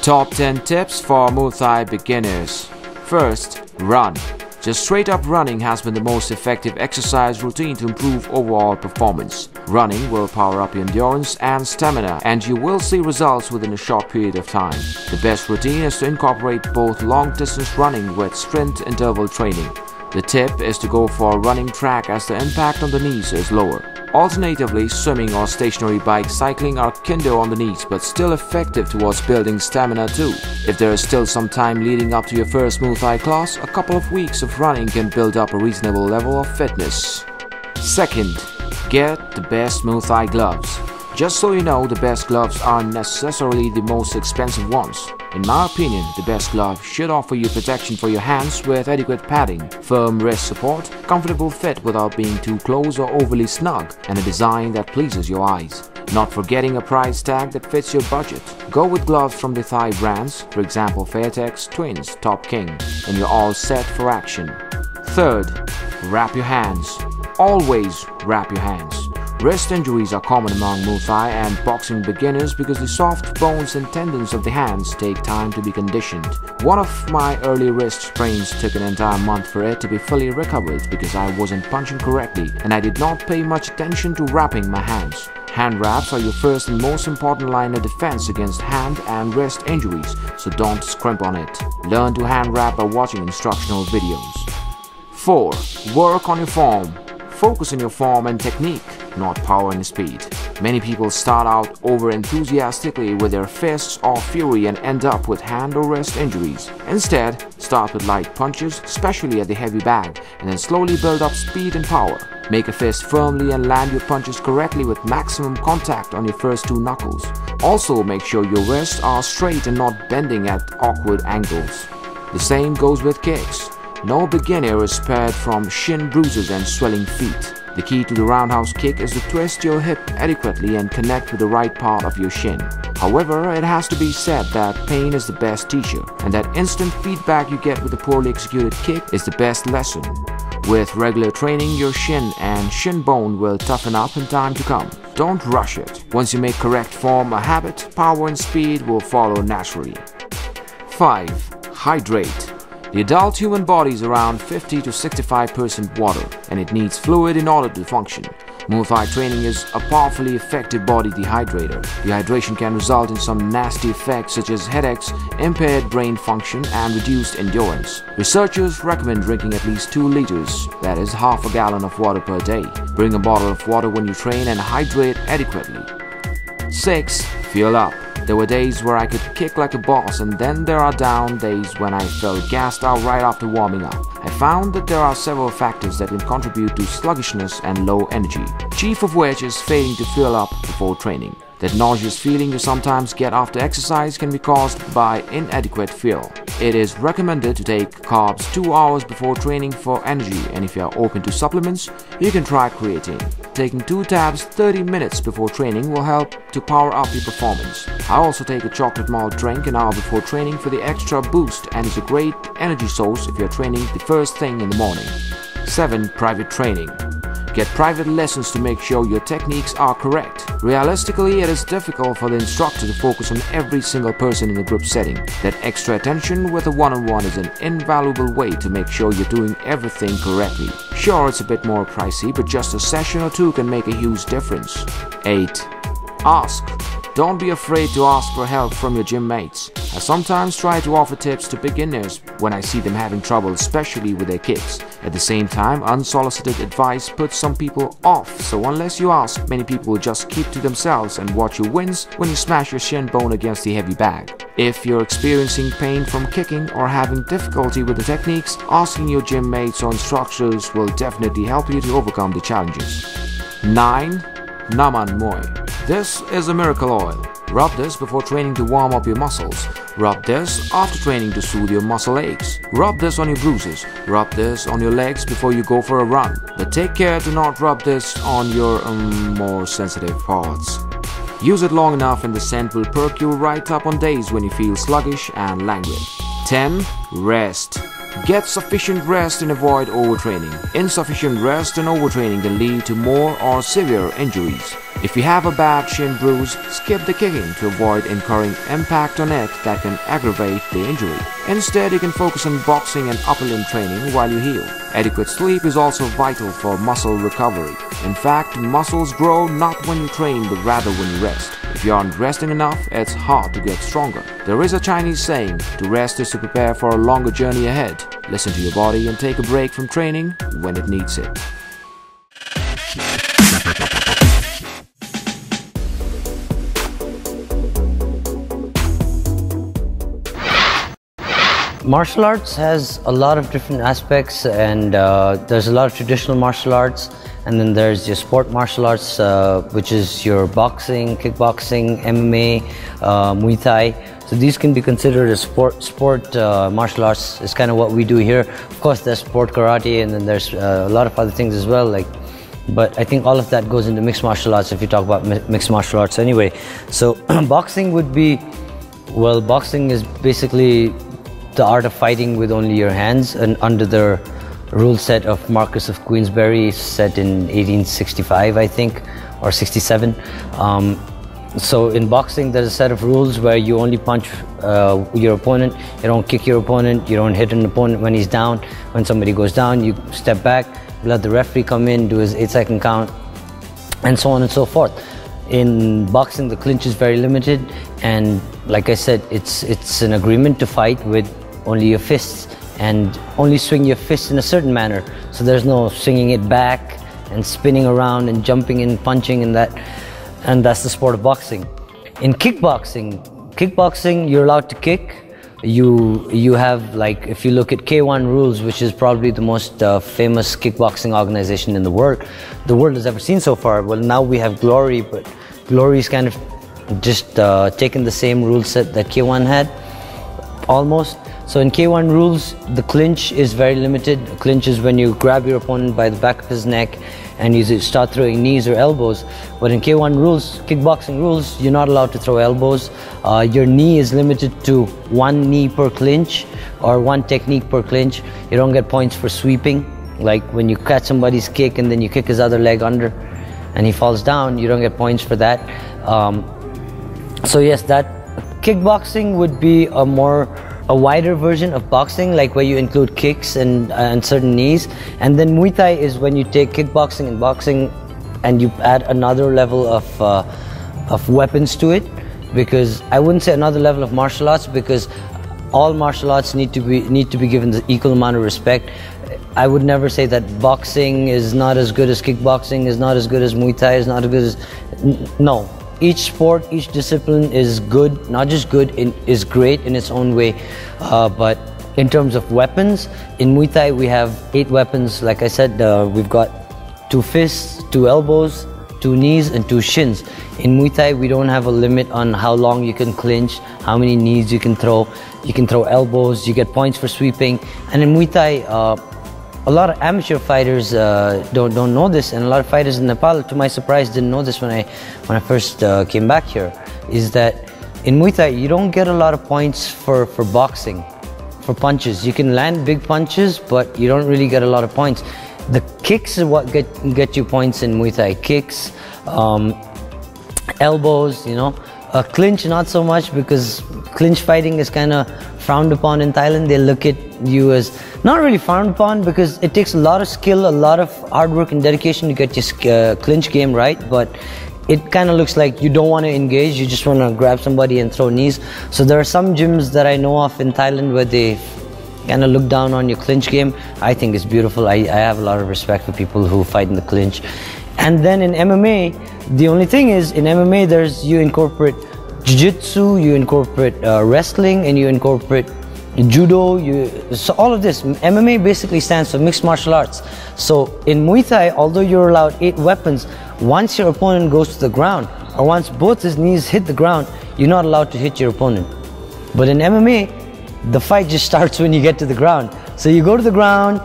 Top 10 tips for Muay Thai beginners. First, run. Just straight up running has been the most effective exercise routine to improve overall performance. Running will power up your endurance and stamina, and you will see results within a short period of time. The best routine is to incorporate both long-distance running with sprint interval training. The tip is to go for a running track as the impact on the knees is lower. Alternatively, swimming or stationary bike cycling are kinder on the knees but still effective towards building stamina too. If there is still some time leading up to your first Muay Thai class, a couple of weeks of running can build up a reasonable level of fitness. Second, get the best Muay Thai gloves. Just so you know, the best gloves aren't necessarily the most expensive ones. In my opinion, the best glove should offer you protection for your hands with adequate padding, firm wrist support, comfortable fit without being too close or overly snug, and a design that pleases your eyes. Not forgetting a price tag that fits your budget. Go with gloves from the Thai brands, for example Fairtex, Twins, Top King, and you're all set for action. Third, wrap your hands. Always wrap your hands. Wrist injuries are common among Muay Thai and boxing beginners because the soft bones and tendons of the hands take time to be conditioned. One of my early wrist sprains took an entire month for it to be fully recovered because I wasn't punching correctly and I did not pay much attention to wrapping my hands. Hand wraps are your first and most important line of defense against hand and wrist injuries, so don't scrimp on it. Learn to hand wrap by watching instructional videos. 4. Work on your form. Focus on your form and technique, not power and speed. Many people start out over-enthusiastically with their fists or fury and end up with hand or wrist injuries. Instead, start with light punches, especially at the heavy bag, and then slowly build up speed and power. Make a fist firmly and land your punches correctly with maximum contact on your first 2 knuckles. Also, make sure your wrists are straight and not bending at awkward angles. The same goes with kicks. No beginner is spared from shin bruises and swelling feet. The key to the roundhouse kick is to twist your hip adequately and connect with the right part of your shin. However, it has to be said that pain is the best teacher, and that instant feedback you get with a poorly executed kick is the best lesson. With regular training, your shin and shin bone will toughen up in time to come. Don't rush it. Once you make correct form a habit, power and speed will follow naturally. 5. Hydrate. The adult human body is around 50 to 65% water, and it needs fluid in order to function. Muay Thai training is a powerfully effective body dehydrator. Dehydration can result in some nasty effects such as headaches, impaired brain function, and reduced endurance. Researchers recommend drinking at least 2 liters, that is half a gallon of water per day. Bring a bottle of water when you train and hydrate adequately. 6. Fuel up. There were days where I could kick like a boss, and then there are down days when I felt gassed out right after warming up. I found that there are several factors that can contribute to sluggishness and low energy, chief of which is failing to fuel up before training. That nauseous feeling you sometimes get after exercise can be caused by inadequate fuel. It is recommended to take carbs 2 hours before training for energy, and if you are open to supplements, you can try creatine. Taking 2 tabs 30 minutes before training will help to power up your performance. I also take a chocolate malt drink an hour before training for the extra boost, and is a great energy source if you are training the first thing in the morning. 7. Private training. Get private lessons to make sure your techniques are correct. Realistically, it is difficult for the instructor to focus on every single person in a group setting. That extra attention with a one-on-one is an invaluable way to make sure you're doing everything correctly. Sure, it's a bit more pricey, but just a session or 2 can make a huge difference. 8. Ask. Don't be afraid to ask for help from your gym mates. I sometimes try to offer tips to beginners when I see them having trouble, especially with their kicks. At the same time, unsolicited advice puts some people off, so unless you ask, many people will just keep to themselves and watch you wince when you smash your shin bone against the heavy bag. If you're experiencing pain from kicking or having difficulty with the techniques, asking your gym mates or instructors will definitely help you to overcome the challenges. 9. Naman Moy. This is a miracle oil. Rub this before training to warm up your muscles. Rub this after training to soothe your muscle aches. Rub this on your bruises. Rub this on your legs before you go for a run. But take care to not rub this on your more sensitive parts. Use it long enough and the scent will perk you right up on days when you feel sluggish and languid. 10. Rest. Get sufficient rest and avoid overtraining. Insufficient rest and overtraining can lead to more or severe injuries. If you have a bad shin bruise, skip the kicking to avoid incurring impact on it that can aggravate the injury. Instead, you can focus on boxing and upper limb training while you heal. Adequate sleep is also vital for muscle recovery. In fact, muscles grow not when you train but rather when you rest. If you aren't resting enough, it's hard to get stronger. There is a Chinese saying, to rest is to prepare for a longer journey ahead. Listen to your body and take a break from training when it needs it. Martial arts has a lot of different aspects, and there's a lot of traditional martial arts, and then there's your sport martial arts, which is your boxing, kickboxing, MMA, Muay Thai. So these can be considered as sport martial arts. Is kind of what we do here. Of course, there's sport karate, and then there's a lot of other things as well. But I think all of that goes into mixed martial arts if you talk about mixed martial arts anyway. So boxing would be, well, boxing is basically the art of fighting with only your hands, and under the rule set of Marquess of Queensberry, set in 1865, I think, or 67. So in boxing, there's a set of rules where you only punch your opponent, you don't kick your opponent, you don't hit an opponent when he's down. When somebody goes down, you step back, let the referee come in, do his 8-second count, and so on and so forth. In boxing, the clinch is very limited, and like I said, it's an agreement to fight with only your fists, and only swing your fists in a certain manner. So there's no swinging it back and spinning around and jumping and punching and that. And that's the sport of boxing. In kickboxing, you're allowed to kick. You have, like, if you look at K1 Rules, which is probably the most famous kickboxing organization in the world has ever seen so far. Well, now we have Glory, but Glory's kind of just taken the same rule set that K1 had, almost. So in K1 Rules, the clinch is very limited. Clinch is when you grab your opponent by the back of his neck and you start throwing knees or elbows. But in K1 Rules, kickboxing rules, you're not allowed to throw elbows. Your knee is limited to one knee per clinch, or one technique per clinch. You don't get points for sweeping. Like when you catch somebody's kick and then you kick his other leg under and he falls down, you don't get points for that. So yes, that kickboxing would be a wider version of boxing, like where you include kicks and certain knees. And then Muay Thai is when you take kickboxing and boxing and you add another level of weapons to it. Because I wouldn't say another level of martial arts, because all martial arts need to be given the equal amount of respect. I would never say that boxing is not as good as kickboxing, is not as good as Muay Thai, is not as good as... No. Each sport, each discipline is good, not just good, is great in its own way. But in terms of weapons, in Muay Thai we have 8 weapons. Like I said, we've got 2 fists, 2 elbows, 2 knees, and 2 shins. In Muay Thai, we don't have a limit on how long you can clinch, how many knees you can throw. You can throw elbows, you get points for sweeping. And in Muay Thai, a lot of amateur fighters don't know this, and a lot of fighters in Nepal, to my surprise, didn't know this when I first came back here, is that in Muay Thai you don't get a lot of points for boxing, for punches. You can land big punches, but you don't really get a lot of points. The kicks is what get you points in Muay Thai. Kicks, elbows, you know. Clinch, not so much, because clinch fighting is kind of frowned upon in Thailand. They look at you as not really frowned upon, because it takes a lot of skill, a lot of hard work and dedication to get your clinch game right. But it kind of looks like you don't want to engage, you just want to grab somebody and throw knees. So there are some gyms that I know of in Thailand where they kind of look down on your clinch game. I think it's beautiful. I have a lot of respect for people who fight in the clinch. And then in MMA, the only thing is, in MMA you incorporate jiu-jitsu, you incorporate wrestling, and you incorporate judo. So all of this, MMA basically stands for mixed martial arts. So in Muay Thai, although you're allowed 8 weapons, once your opponent goes to the ground, or once both his knees hit the ground, you're not allowed to hit your opponent. But in MMA, the fight just starts when you get to the ground. So you go to the ground,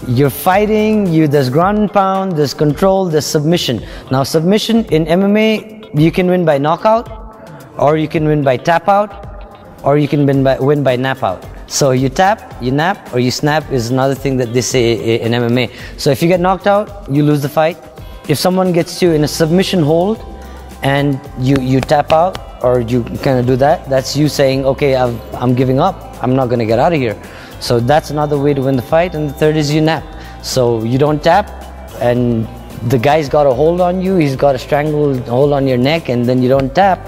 you're fighting, there's ground and pound, there's control, there's submission. Now submission in MMA, you can win by knockout, or you can win by tap out, or you can win by nap out. So you tap, you nap, or you snap is another thing that they say in MMA. So if you get knocked out, you lose the fight. If someone gets you in a submission hold, and you tap out, or you kind of do that, that's you saying, okay, I'm giving up, I'm not going to get out of here. So that's another way to win the fight. And the third is you nap. So you don't tap, and the guy's got a hold on you, he's got a strangle hold on your neck, and then you don't tap,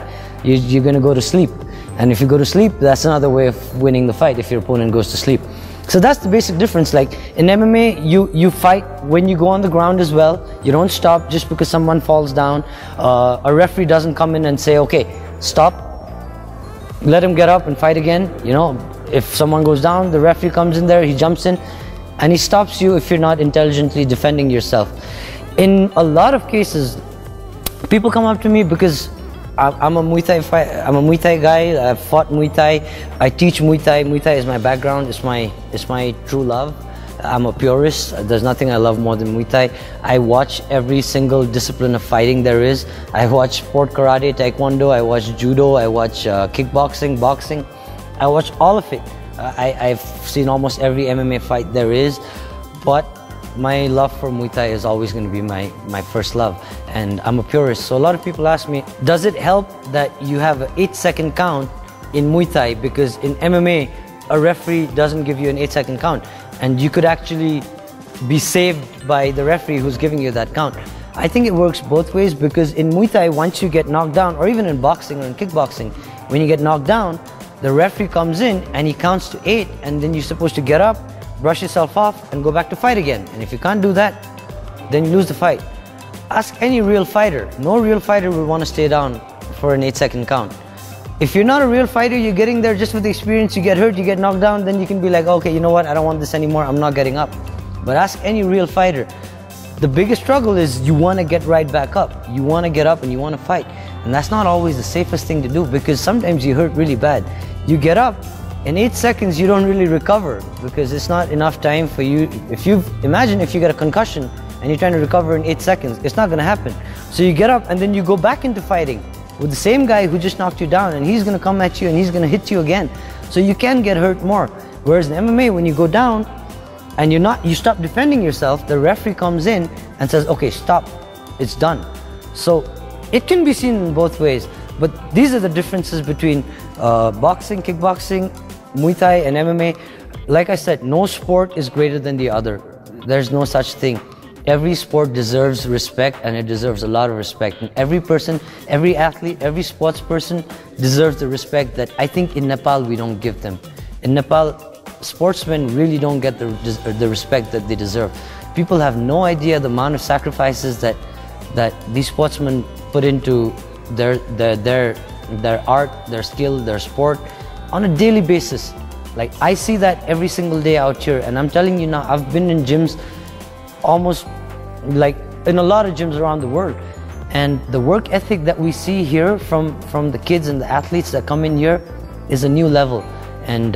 you're going to go to sleep. And if you go to sleep, that's another way of winning the fight, if your opponent goes to sleep. So that's the basic difference. Like in MMA, you fight when you go on the ground as well. You don't stop just because someone falls down. A referee doesn't come in and say, okay, stop, let him get up and fight again. You know, if someone goes down, the referee comes in there, he jumps in, and he stops you if you're not intelligently defending yourself. In a lot of cases, people come up to me because I'm a Muay Thai guy. I've fought Muay Thai. I teach Muay Thai. Muay Thai is my background. It's my true love. I'm a purist. There's nothing I love more than Muay Thai. I watch every single discipline of fighting there is. I watch sport karate, taekwondo. I watch judo. I watch kickboxing, boxing. I watch all of it. I've seen almost every MMA fight there is. But my love for Muay Thai is always going to be my first love, and I'm a purist. So a lot of people ask me, does it help that you have an 8-second count in Muay Thai? Because in MMA, a referee doesn't give you an 8-second count, and you could actually be saved by the referee who's giving you that count. I think it works both ways, because in Muay Thai, once you get knocked down, or even in boxing or in kickboxing, when you get knocked down, the referee comes in and he counts to 8, and then you're supposed to get up, brush yourself off, and go back to fight again. And if you can't do that, then you lose the fight. Ask any real fighter. No real fighter will want to stay down for an 8-second count. If you're not a real fighter, you're getting there just with the experience, you get hurt, you get knocked down, then you can be like, okay, you know what, I don't want this anymore, I'm not getting up. But ask any real fighter. The biggest struggle is you want to get right back up. You want to get up and you want to fight. And that's not always the safest thing to do, because sometimes you hurt really bad. You get up, in 8 seconds you don't really recover, because it's not enough time for you. Imagine if you get a concussion and you're trying to recover in 8 seconds, it's not going to happen. So you get up and then you go back into fighting with the same guy who just knocked you down, and he's going to come at you and he's going to hit you again. So you can get hurt more. Whereas in MMA, when you go down and you stop defending yourself, the referee comes in and says, okay, stop, it's done. So it can be seen in both ways, but these are the differences between boxing, kickboxing, Muay Thai and MMA. Like I said, no sport is greater than the other. There's no such thing. Every sport deserves respect, and it deserves a lot of respect. And every person, every athlete, every sports person deserves the respect that I think in Nepal we don't give them. In Nepal, sportsmen really don't get the respect that they deserve. People have no idea the amount of sacrifices that these sportsmen put into their art, their skill, their sport on a daily basis. Like, I see that every single day out here, and I'm telling you now, I've been in gyms almost like in a lot of gyms around the world, and the work ethic that we see here from the kids and the athletes that come in here is a new level. And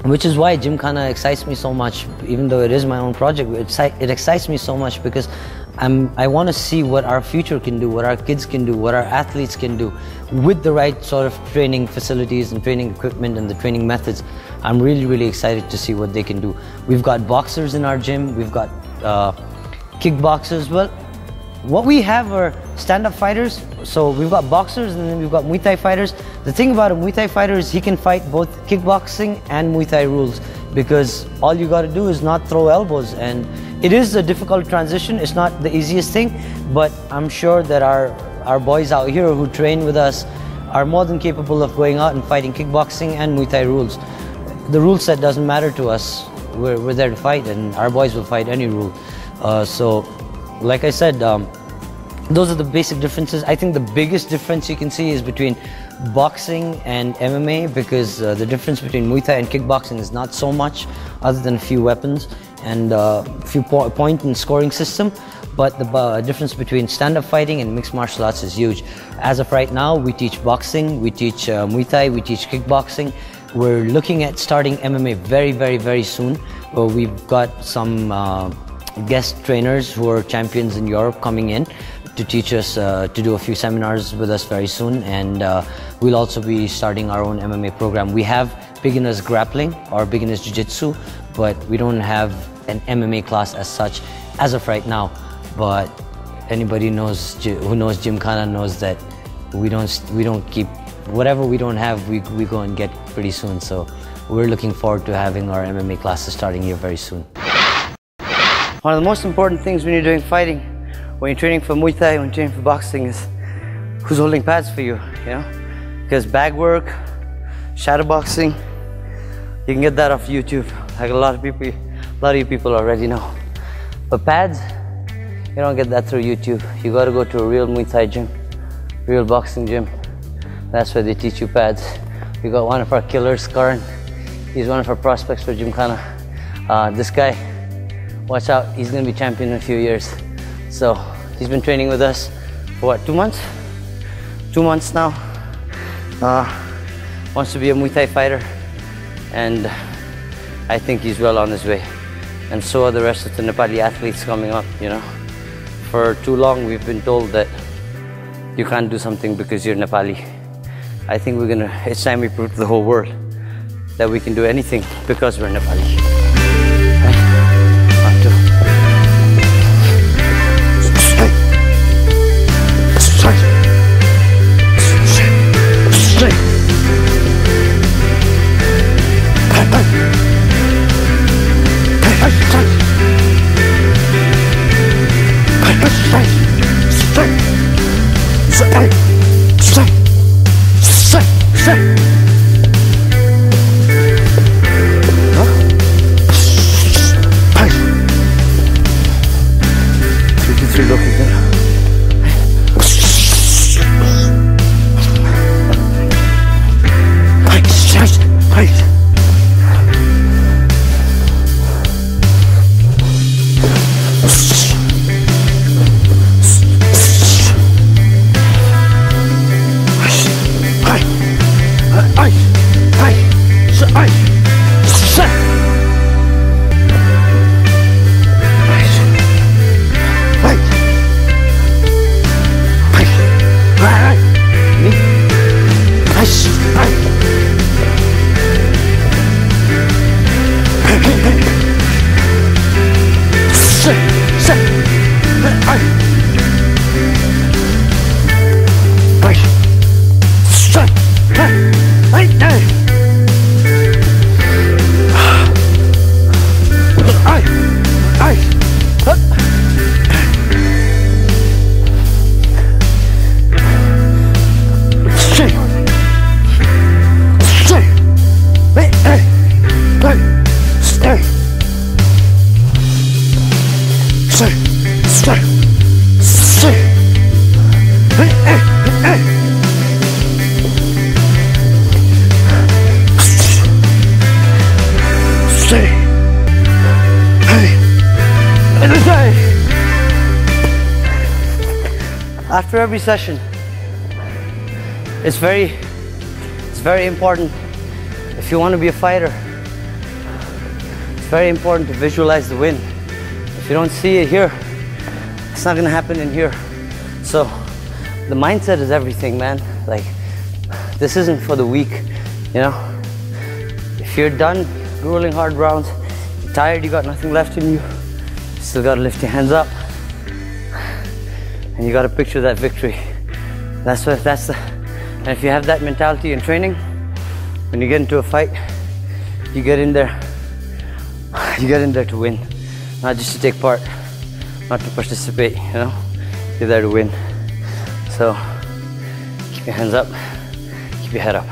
which is why Gym Khana excites me so much. Even though it is my own project, it excites me so much because I want to see what our future can do, what our kids can do, what our athletes can do with the right sort of training facilities and training equipment and the training methods. I'm really, really excited to see what they can do. We've got boxers in our gym, we've got kickboxers. Well, what we have are stand-up fighters. So we've got boxers and then we've got Muay Thai fighters. The thing about a Muay Thai fighter is he can fight both kickboxing and Muay Thai rules, because all you got to do is not throw elbows. And it is a difficult transition. It's not the easiest thing, but I'm sure that our boys out here who train with us are more than capable of going out and fighting kickboxing and Muay Thai rules. The rule set doesn't matter to us. We're there to fight, and our boys will fight any rule. So, like I said, those are the basic differences. I think the biggest difference you can see is between boxing and MMA, because the difference between Muay Thai and kickboxing is not so much, other than a few weapons and a few point and scoring system. But the difference between stand-up fighting and mixed martial arts is huge. As of right now, we teach boxing, we teach Muay Thai, we teach kickboxing. We're looking at starting MMA very, very, very soon. We've got some guest trainers who are champions in Europe coming in to teach us, to do a few seminars with us very soon. And we'll also be starting our own MMA program. We have beginners grappling or beginners jiu-jitsu, but we don't have an MMA class as such as of right now. But anybody who knows Gym Khana knows that we don't keep whatever we don't have. We go and get pretty soon. So we're looking forward to having our MMA classes starting here very soon. One of the most important things when you're doing fighting, when you're training for Muay Thai, when you're training for boxing, is who's holding pads for you. You know, because bag work, shadow boxing, you can get that off YouTube. Like a lot of you people already know. But pads, you don't get that through YouTube. You got to go to a real Muay Thai gym, real boxing gym. That's where they teach you pads. We got one of our killers, Karan. He's one of our prospects for Gym Khana. This guy, watch out, he's gonna be champion in a few years. So he's been training with us for what, 2 months? 2 months now. Wants to be a Muay Thai fighter, and I think he's well on his way. And so are the rest of the Nepali athletes coming up, you know. For too long we've been told that you can't do something because you're Nepali. I think it's time we prove to the whole world that we can do anything because we're Nepali. After every session, it's very important. If you want to be a fighter, it's very important to visualize the win. If you don't see it here, it's not gonna happen in here. So the mindset is everything, man. Like, this isn't for the weak, you know. If you're done grueling hard rounds, you're tired, you got nothing left in you, you still gotta lift your hands up. And you got to picture that victory. And if you have that mentality in training, when you get into a fight, you get in there to win, not just to take part, not to participate, you know. You're there to win. So keep your hands up, keep your head up.